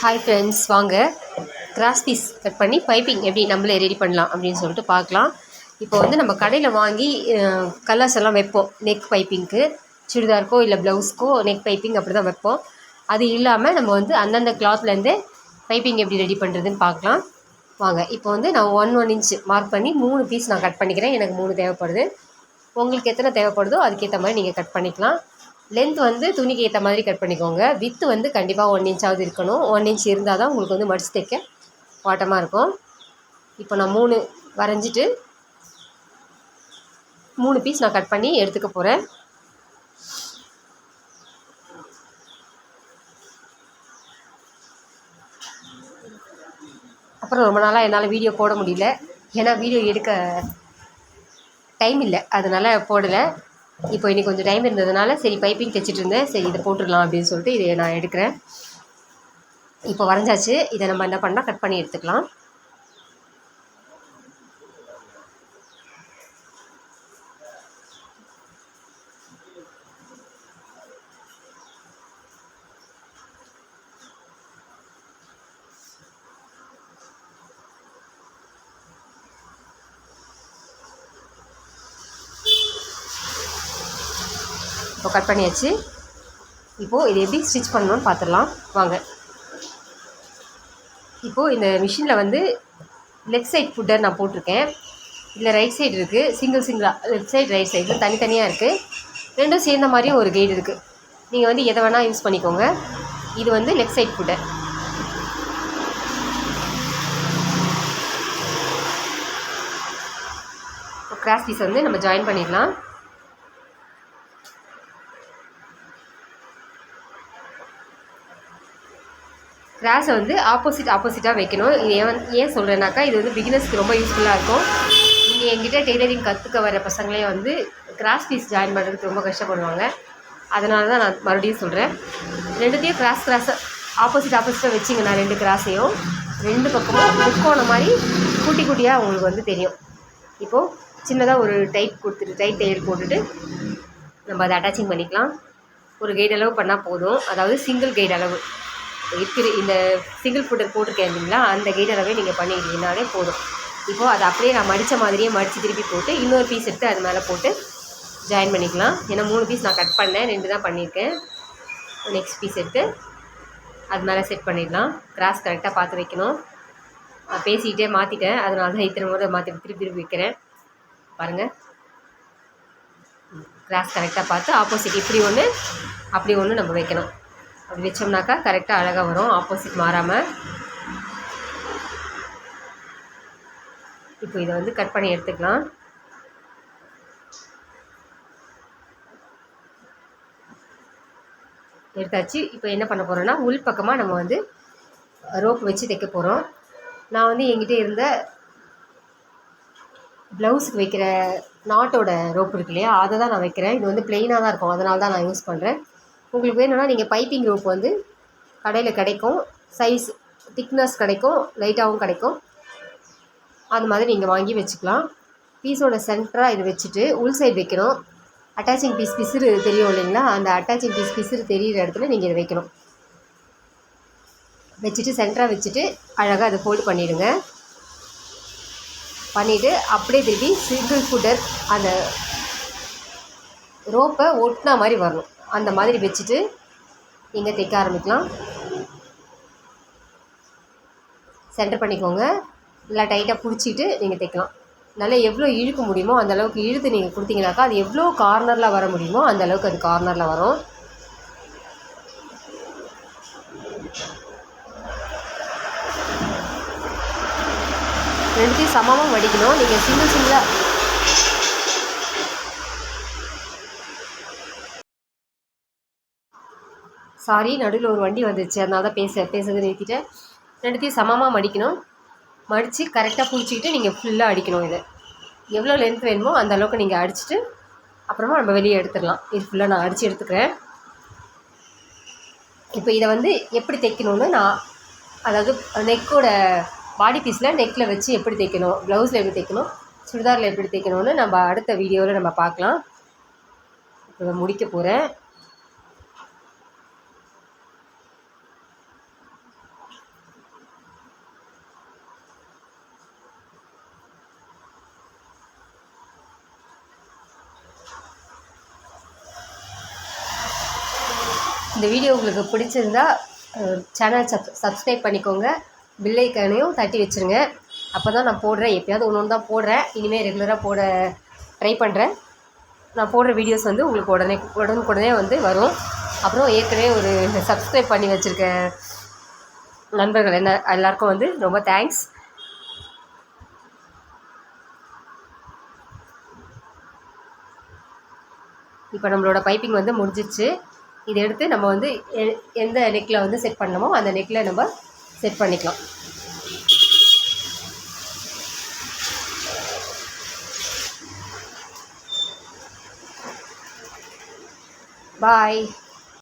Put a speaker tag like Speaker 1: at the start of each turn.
Speaker 1: Hi friends, வாங்க cross piece cut பண்ணி piping எப்படி நம்மளே ரெடி பண்ணலாம் அப்படின்னு சொல்லிட்டு பார்க்கலாம். இப்போ வந்து நம்ம கடையில் வாங்கி கலர்ஸ் எல்லாம் வைப்போம். நெக் பைப்பிங்க்கு சுடிதாருக்கோ இல்லை ப்ளவுஸ்க்கோ நெக் பைப்பிங் அப்படி தான் வைப்போம். அது இல்லாமல் நம்ம வந்து அந்தந்த கிளாத்லேருந்து பைப்பிங் எப்படி ரெடி பண்ணுறதுன்னு பார்க்கலாம். வாங்க. இப்போ வந்து நான் 1 இன்ச் மார்க் பண்ணி 3 பீஸ் நான் கட் பண்ணிக்கிறேன். எனக்கு 3 தேவைப்படுது. உங்களுக்கு எத்தனை தேவைப்படுதோ அதுக்கேற்ற மாதிரி நீங்கள் கட் பண்ணிக்கலாம். லென்த் வந்து துணிக்கு ஏற்ற மாதிரி கட் பண்ணிக்கோங்க. வித்து வந்து கண்டிப்பாக 1 இன்ச்சாவது இருக்கணும். 1 இன்ச் இருந்தால் தான் உங்களுக்கு வந்து மடித்து தைக்க வாட்டமாக இருக்கும். இப்போ நான் 3 வரைஞ்சிட்டு 3 பீஸ் நான் கட் பண்ணி எடுத்துக்க போகிறேன். அப்புறம் ரொம்ப நாளாக என்னால் வீடியோ போட முடியல. ஏன்னா வீடியோ எடுக்க டைம் இல்லை, அதனால் போடலை. இப்போ இன்றைக்கி கொஞ்சம் டைம் இருந்ததுனால சரி பைப்பிங் தைச்சிட்டு இருந்தேன். சரி இதை போட்டுடலாம் அப்படின்னு சொல்லிட்டு இதை நான் எடுக்கிறேன். இப்போ வரைஞ்சாச்சு. இதை நம்ம என்ன பண்ணால் கட் பண்ணி எடுத்துக்கலாம். இப்போ கட் பண்ணியாச்சு. இப்போது இது எப்படி ஸ்டிச் பண்ணணும்னு பார்த்துடலாம் வாங்க. இப்போது இந்த மிஷினில் வந்து லெஃப்ட் சைட் ஃபுட்டர் நான் போட்டிருக்கேன். இதில் ரைட் சைடு இருக்குது. சிங்கிளாக லெஃப்ட் சைடு ரைட் சைடு தனித்தனியாக இருக்குது. ரெண்டும் சேர்ந்த மாதிரியும் ஒரு கைடு இருக்குது. நீங்கள் வந்து எதை வேணால் யூஸ் பண்ணிக்கோங்க. இது வந்து left side footer. Cross piece வந்து நம்ம ஜாயின் பண்ணிடலாம். கிராஸை வந்து ஆப்போசிட்டாக வைக்கணும். இது ஏன் சொல்கிறேன்னாக்கா, இது வந்து பிகினர்ஸ்க்கு ரொம்ப யூஸ்ஃபுல்லாக இருக்கும். நீங்கள் எங்கிட்ட டெய்லரிங் கற்றுக்க வர பசங்களே வந்து கிராஸ் பீஸ் ஜாயின் பண்ணுறதுக்கு ரொம்ப கஷ்டப்படுவாங்க. அதனால தான் நான் மறுபடியும் சொல்கிறேன். ரெண்டுத்தையும் கிராஸாக ஆப்போசிட்டாக வச்சிங்கன்னா 2 கிராஸையும் 2 பக்கமும் முக்கோணம் மாதிரி குட்டியாக உங்களுக்கு வந்து தெரியும். இப்போது சின்னதாக ஒரு டைட் தையல் போட்டுட்டு நம்ம அதை அட்டாச்சிங் பண்ணிக்கலாம். ஒரு கைடு அளவு பண்ணால் போதும். அதாவது சிங்கிள் கைடு அளவு இருக்கிற இந்த சிங்கிள் ஃபுட்டர் போட்டிருக்கேன் இல்லைங்களா, அந்த கைடு அளவே நீங்கள் பண்ணிக்கிட்டீங்கனாலே போதும். இப்போது அதை அப்படியே நான் மடித்த மாதிரியே மடித்து திருப்பி போட்டு இன்னொரு பீஸ் எடுத்து அது மேலே போட்டு ஜாயின் பண்ணிக்கலாம். ஏன்னா 3 பீஸ் நான் கட் பண்ணேன், 2 தான் பண்ணியிருக்கேன். நெக்ஸ்ட் பீஸ் எடுத்து அது மேலே செட் பண்ணிடலாம். கிராஸ் கரெக்டாக பார்த்து வைக்கணும். பேசிக்கிட்டே மாற்றிட்டேன், அதனால தான் இத்தனை முறை மாற்றி திருப்பி வைக்கிறேன். பாருங்கள், கிராஸ் கரெக்டாக பார்த்து ஆப்போசிட் இப்படி ஒன்று அப்படி ஒன்று நம்ம வைக்கணும். அப்படி வச்சோம்னாக்கா கரெக்டாக அழகாக வரும், ஆப்போசிட் மாறாமல். இப்போ இதை வந்து கட் பண்ணி எடுத்துக்கலாம். எடுத்தாச்சு. இப்போ என்ன பண்ண போகிறோன்னா, உள் பக்கமாக நம்ம வந்து ரோப் வச்சு தைக்க போகிறோம். நான் வந்து என்கிட்ட இருந்த ப்ளவுஸுக்கு வைக்கிற நாட்டோட ரோப் இருக்கு இல்லையா, அதை தான் நான் வைக்கிறேன். இது வந்து ப்ளெயினாக தான் இருக்கும், அதனால தான் நான் யூஸ் பண்ணுறேன். உங்களுக்கு வேணும்னா நீங்கள் பைப்பிங் ரோப் வந்து கடையில் கிடைக்கும். சைஸ் திக்னஸ் கிடைக்கும், லைட்டாகவும் கிடைக்கும். அது மாதிரி நீங்கள் வாங்கி வச்சுக்கலாம். பீஸோட சென்டராக இதை வச்சுட்டு உள் சைடு வைக்கணும். அட்டாச்சிங் பீஸ் பிசுறு தெரியும் இல்லைங்களா, அந்த அட்டாச்சிங் பீஸ் பிசுறு தெரிகிற இடத்துல நீங்கள் இதை வைக்கணும். வச்சுட்டு சென்டராக வச்சுட்டு அழகாக அதை ஃபோல்டு பண்ணிவிடுங்க. பண்ணிவிட்டு அப்படியே திருப்பி சிங்கிள் ஃபுட்டர் அந்த ரோப்பை ஒட்டினா மாதிரி வரணும். அந்த மாதிரி வச்சுட்டு நீங்கள் தைக்க ஆரம்பிக்கலாம். சென்டர் பண்ணிக்கோங்க. நல்லா டைட்டாக பிடிச்சிட்டு நீங்கள் தைக்கலாம். நல்லா எவ்வளோ இழுக்க முடியுமோ அந்த அளவுக்கு இழுத்து நீங்கள் கொடுத்தீங்கனாக்கா அது எவ்வளோ கார்னரில் வர முடியுமோ அந்த அளவுக்கு அது கார்னரில் வரும். ரெண்டுத்தையும் சமமாக மடிக்கணும். நீங்கள் சிங்கிளாக சாரி, நடுவில் ஒரு வண்டி வந்துச்சு, அதனால தான் பேசுறது நிறுத்திட்டேன். ரெண்டுத்தையும் சமமாக மடிக்கணும். மடித்து கரெக்டாக பிடிச்சிக்கிட்டு நீங்கள் ஃபுல்லாக அடிக்கணும். இதை எவ்வளோ லென்த் வேணுமோ அந்த அளவுக்கு நீங்கள் அடிச்சுட்டு அப்புறமா நம்ம வெளியே எடுத்துடலாம். இது ஃபுல்லாக நான் அடித்து எடுத்துக்கிறேன். இப்போ இதை வந்து எப்படி தைக்கணும்னு அதாவது நெக்கோட பாடி பீஸில் நெக்கில் வச்சு எப்படி தைக்கணும், ப்ளவுஸில் எப்படி தைக்கணும், சுடிதாரில் எப்படி தைக்கணும்னு நம்ம அடுத்த வீடியோவில் நம்ம பார்க்கலாம். இப்போ முடிக்க போகிறேன். இந்த வீடியோ உங்களுக்கு பிடிச்சிருந்தா சேனல் சப்ஸ்கிரைப் பண்ணிக்கோங்க, பெல் ஐக்கானையும் தட்டி வச்சுருங்க. அப்போ தான் நான் போடுறேன், எப்போயாவது ஒன்று தான் போடுறேன். இனிமேல் ரெகுலராக போட ட்ரை பண்ணுறேன். நான் போடுற வீடியோஸ் வந்து உங்களுக்கு உடனுக்குடனே வந்து வரும். அப்புறம் ஏற்கனவே ஒரு சப்ஸ்கிரைப் பண்ணி வச்சுருக்க நண்பர்கள் எல்லாருக்கும் வந்து ரொம்ப தேங்க்ஸ். இப்போ நம்மளோட பைப்பிங் வந்து முடிஞ்சிடுச்சு. இதை எடுத்து நம்ம வந்து எந்த நெக்கில் வந்து செட் பண்ணணுமோ அந்த நெக்கில் நம்ம செட் பண்ணிக்கலாம். பாய்.